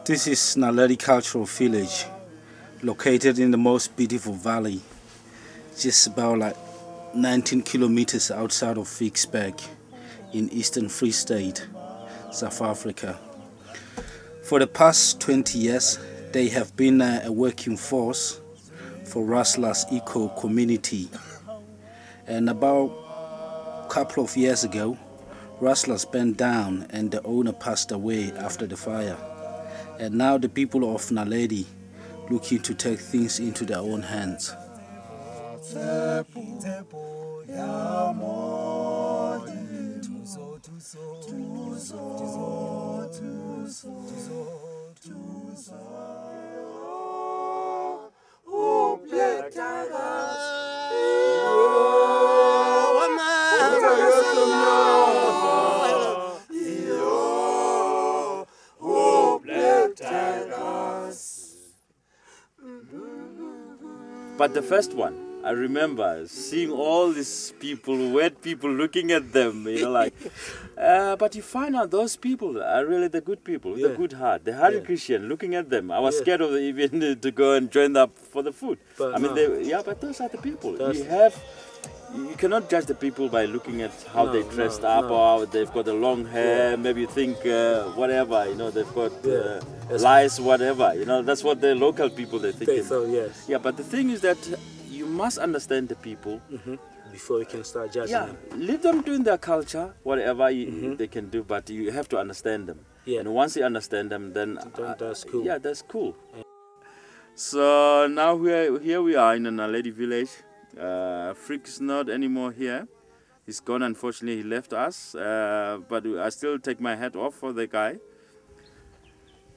This is Naledi Cultural Village, located in the most beautiful valley, just about like 19 kilometers outside of Vicksburg in Eastern Free State, South Africa. For the past 20 years, they have been a working force for Rustlers eco community. And about a couple of years ago, Rustlers burned down and the owner passed away after the fire. And now the people of Naledi looking to take things into their own hands. But the first one, I remember seeing all these people, wet people, looking at them, you know, like, but you find out those people are really the good people, with a good heart. The hardy Christian, looking at them, I was scared of even to go and join up for the food. But I mean, but those are the people. You cannot judge the people by looking at how they dressed up, or how they've got a long hair, maybe you think whatever, you know, they've got lice, whatever, you know, that's what the local people, they think. Yeah, but the thing is that you must understand the people. Before you can start judging them. Leave them doing their culture, whatever they can do, but you have to understand them. And once you understand them, then that's cool. Yeah, that's cool. So now here we are in a Naledi village. Freak's not anymore here. He's gone, unfortunately, he left us. But I still take my hat off for the guy.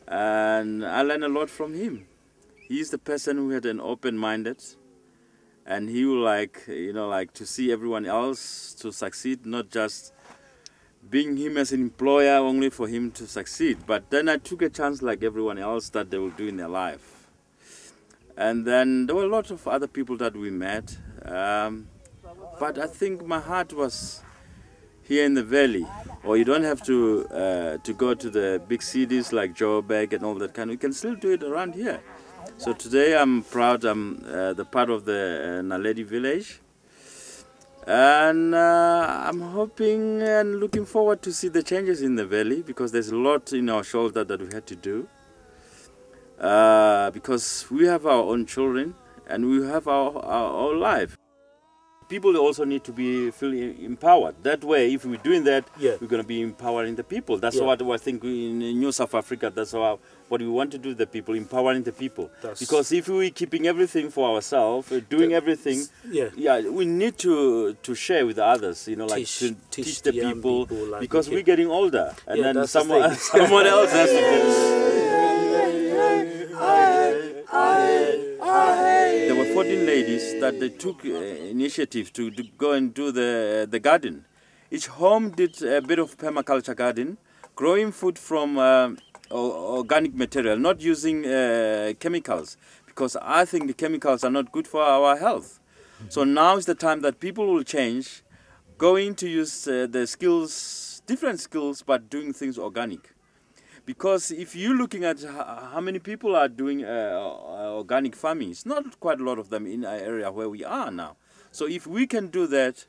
And I learn a lot from him. He's the person who had an open-minded, and he would like to see everyone else to succeed, not just being him as an employer only for him to succeed. But then I took a chance like everyone else that they will do in their life. And then there were a lot of other people that we met. But I think my heart was here in the valley. Or you don't have to go to the big cities like Joburg and all that kind. You can still do it around here. So today I'm proud I'm the part of the Naledi village. And I'm hoping and looking forward to see the changes in the valley, because there's a lot in our shoulder that we had to do. Because we have our own children and we have our life. People also need to feel empowered. That way, if we're doing that, we're going to be empowering the people. That's what I think in New South Africa, that's what we want to do, the people, empowering the people. Because if we're keeping everything for ourselves, doing everything, we need to share with others, you know, like teach the people, like, because we're getting older. And then someone else has to do. There were 14 ladies that they took initiative to go and do the garden. Each home did a bit of permaculture garden, growing food from organic material, not using chemicals, because I think the chemicals are not good for our health. So now is the time that people will change, going to use the skills, different skills, but doing things organic. Because if you're looking at how many people are doing organic farming, it's not quite a lot of them in our area where we are now. So if we can do that,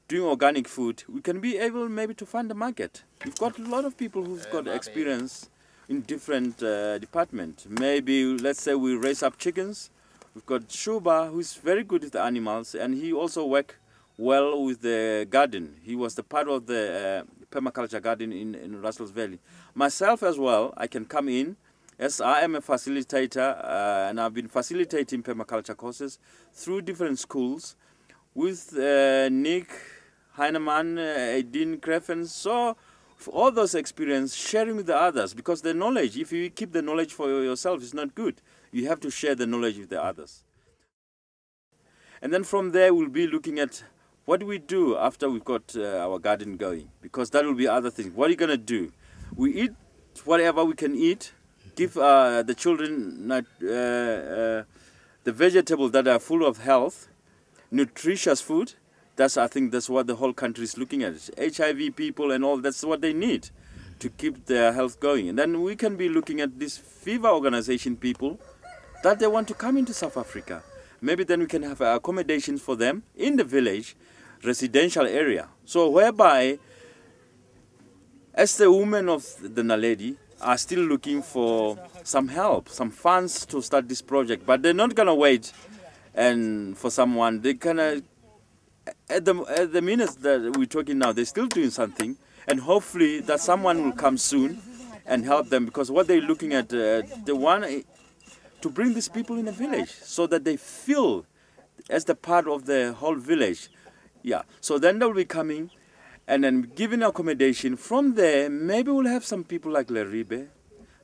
doing organic food, we can be able maybe to find the market. We've got a lot of people who've got experience in different departments. Maybe, let's say we raise up chickens. We've got Shuba, who's very good with the animals, and he also works well with the garden. He was the part of the permaculture garden in Russell's Valley. Myself as well, I can come in, as I am a facilitator, and I've been facilitating permaculture courses through different schools with Nick Heinemann, Aideen Kreffen. So for all those experience, sharing with the others, because the knowledge, if you keep the knowledge for yourself, is not good. You have to share the knowledge with the others. And then from there, we'll be looking at what do we do after we've got our garden going, because that will be other things. What are you going to do? We eat whatever we can eat, give the children the vegetables that are full of health, nutritious food. I think that's what the whole country is looking at. HIV people and all, that's what they need to keep their health going. And then we can be looking at these fever organization people that they want to come into South Africa. Maybe then we can have accommodations for them in the village, residential area. So whereby, as the women of the Naledi are still looking for some help, some funds to start this project, but they're not going to wait and for someone. They kind of, at the minute that we're talking now, they're still doing something, and hopefully that someone will come soon and help them, because what they're looking at, they want to bring these people in a village so that they feel as the part of the whole village. Yeah, so then they'll be coming and then giving accommodation. From there, maybe we'll have some people like Leribe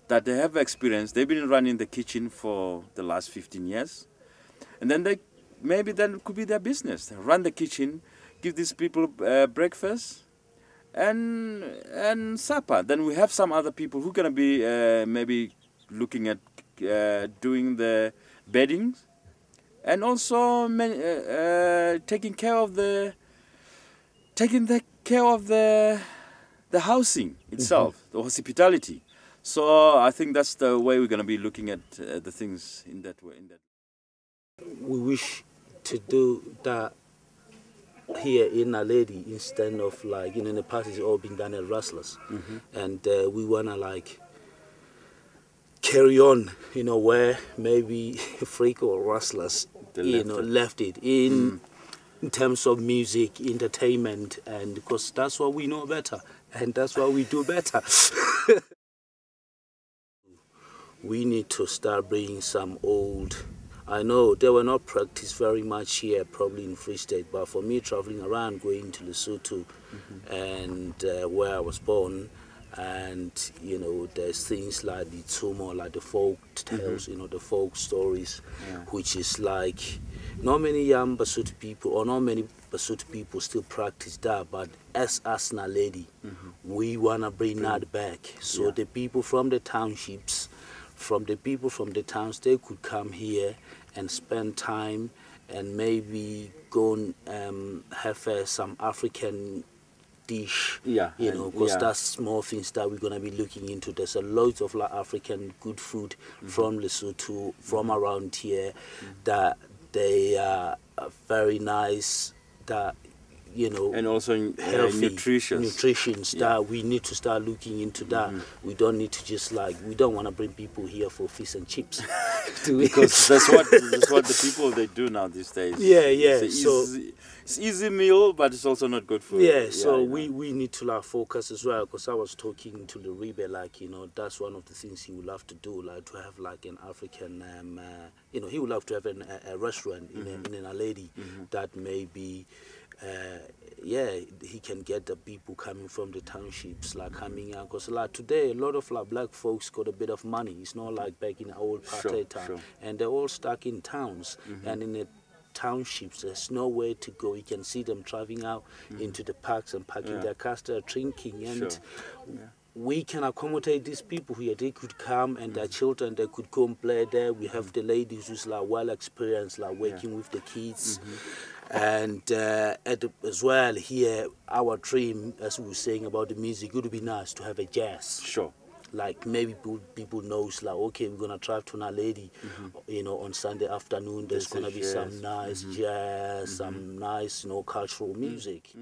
that they have experience. They've been running the kitchen for the last 15 years. And then maybe then it could be their business. They run the kitchen, give these people breakfast and supper. Then we have some other people who are going to be maybe looking at doing the beddings, and also taking care of the housing itself, the hospitality. So I think that's the way we're going to be looking at the things in that way. We wish to do that here in Naledi instead of like, in the past it's all been done at Rustlers. And we want to like carry on, where maybe Freak or Rustlers, left it in terms of music, entertainment, and because that's what we know better and that's what we do better. We need to start bringing some old, I know they were not practiced very much here, probably in Free State, but for me traveling around, going to Lesotho and where I was born, and there's things like the Tumo, like the folk tales, the folk stories, which is like not many young Basotho people, or not many Basotho people still practice that, but as Naledi, we want to bring that back. So the people from the townships, the people from the towns, they could come here and spend time and maybe go and have some African dish, because that's small things that we're going to be looking into. There's a lot of African good food from Lesotho, from around here, that they are very nice, that and also healthy, nutritious that we need to start looking into that. We don't need to just we don't want to bring people here for fish and chips. Because that's what the people they do now these days. It's easy meal, but it's also not good food. We need to focus as well, because I was talking to Leribe, that's one of the things he would love to do, to have an African, he would love to have a restaurant in a Naledi that maybe he can get the people coming from the townships coming out, because today a lot of black folks got a bit of money. It's not like back in the old apartheid time, and they're all stuck in towns, and in the townships there's nowhere to go. You can see them driving out into the parks and parking their cars, they're drinking, and we can accommodate these people here. They could come and their children, they could go and play there. We have the ladies who's well experienced, working with the kids. And as well here, our dream, as we were saying about the music, it would be nice to have a jazz. Maybe people knows okay, we're gonna drive to Naledi, on Sunday afternoon. There's gonna be some nice jazz, some nice, cultural music.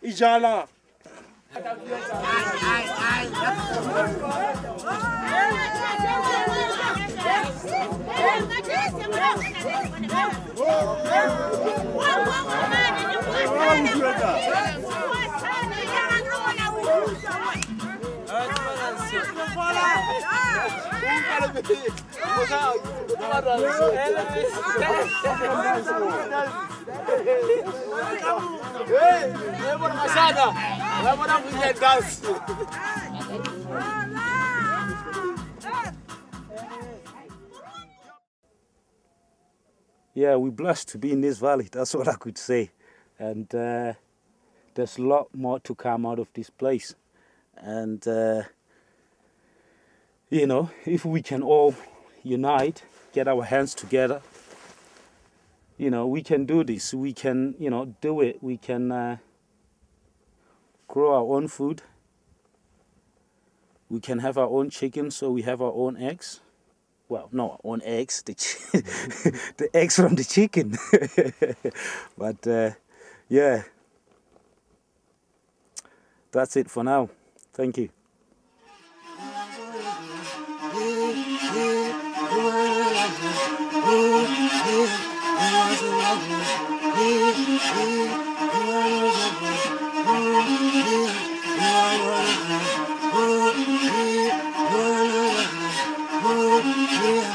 Ijala. Yeah, we're blessed to be in this valley. That's what I could say. And there's a lot more to come out of this place. And, you know, if we can all unite, get our hands together, you know, we can do this. We can, you know, do it. We can grow our own food. We can have our own chicken, so we have our own eggs. Well, no, own eggs, the eggs from the chicken. But, yeah, that's it for now. Thank you. Yeah.